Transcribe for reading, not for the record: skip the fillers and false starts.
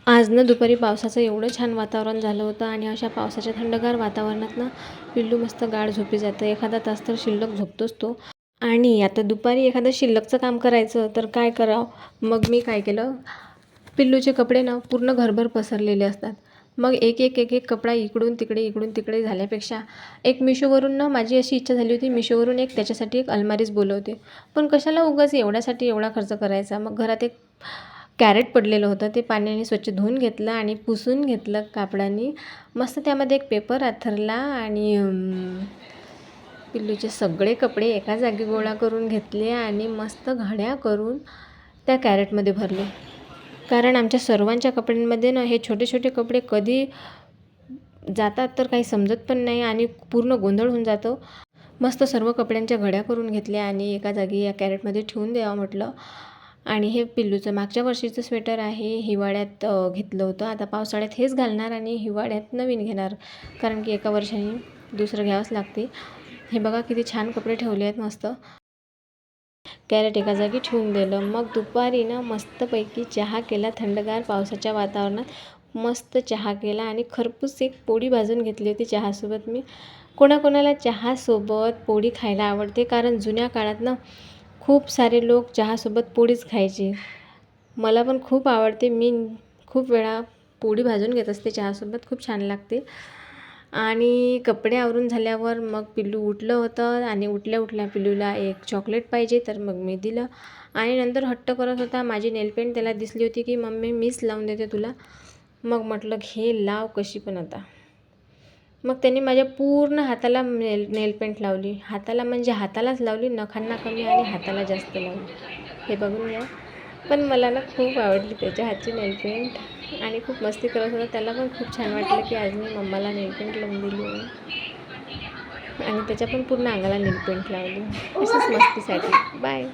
आज ना दुपारी पावसाचं एवढं छान वातावरण झालं होतं आणि अशा पावसाच्या थंडगार वातावरणात ना पिल्लू मस्त गाढ झोपी जातं. एखादा तास तर शिल्लक झोपतोच तो. आणि आता दुपारी एखादं शिल्लकचं काम करायचं तर काय करावं? मग मी काय केलं, पिल्लूचे कपडे ना पूर्ण घरभर पसरलेले असतात. मग एक कपडा इकडून तिकडे झाल्यापेक्षा एक मिशोवरून ना माझी अशी इच्छा झाली होती, मिशोवरून एक त्याच्यासाठी एक अलमारीच बोलवते. पण कशाला उगाच एवढ्यासाठी एवढा खर्च करायचा? मग घरात एक कॅरेट पडलेलं होतं, ते पाण्याने स्वच्छ धुवून घेतलं आणि पुसून घेतलं कापडाने. मस्त त्यामध्ये एक पेपर अंथरला आणि पिल्लूचे सगळे कपडे एका जागी गोळा करून घेतले आणि मस्त घड्या करून त्या कॅरेटमध्ये भरले. कारण आमच्या सर्वांच्या कपड्यांमध्ये ना हे छोटे छोटे कपडे कधी जातात तर काही समजत पण नाही आणि पूर्ण गोंधळ होऊन जातो. मस्त सर्व कपड्यांच्या घड्या करून घेतल्या आणि एका जागी या कॅरेटमध्ये ठेवून द्यावं म्हटलं. आणि हे पिल्लूचं मागच्या वर्षीचं स्वेटर आहे, हिवाळ्यात घेतलं होतं. आता पावसाळ्यात हेच घालणार आणि हिवाळ्यात नवीन घेणार, कारण की एका वर्षाने दुसरं घ्यावंच लागते. हे बघा किती छान कपडे ठेवले आहेत मस्त. कॅरेट एका जागी ठेवून दिलं. मग दुपारी ना मस्तपैकी चहा केला. थंडगार पावसाच्या वातावरणात मस्त चहा केला आणि खरपूस एक पोळी भाजून घेतली होती चहासोबत मी. कोणाकोणाला चहासोबत पोळी खायला आवडते, कारण जुन्या काळात ना खूप सारे लोक चहासोबत पोळीच खायचे. मला पण खूप आवडते. मी खूप वेळा पोळी भाजून घेत असते चहासोबत, खूप छान लागते. आणि कपडे आवरून झाल्यावर मग पिल्लू उठलं होतं आणि उठल्या पिल्लूला एक चॉकलेट पाहिजे, तर मग मी दिलं. आणि नंतर हट्ट करत होता. माझी नेलपेंट त्याला दिसली होती की मम्मी मीच लावून देते तुला. मग म्हटलं घे लाव कशी पण आता. मग त्यांनी माझ्या पूर्ण हाताला नेलपेंट लावली. हाताला म्हणजे हातालाच लावली, नखांना कमी आणि हाताला जास्त लावली. हे बघून घ्या. पण मला ना खूप आवडली त्याच्या हातची नेलपेंट आणि खूप मस्ती करत होता. त्याला पण खूप छान वाटलं की आज मी मम्माला नेलपेंट लावून दिली आणि त्याच्या पण पूर्ण अंगाला नेलपेंट लावली. अशीच मस्तीसाठी. बाय.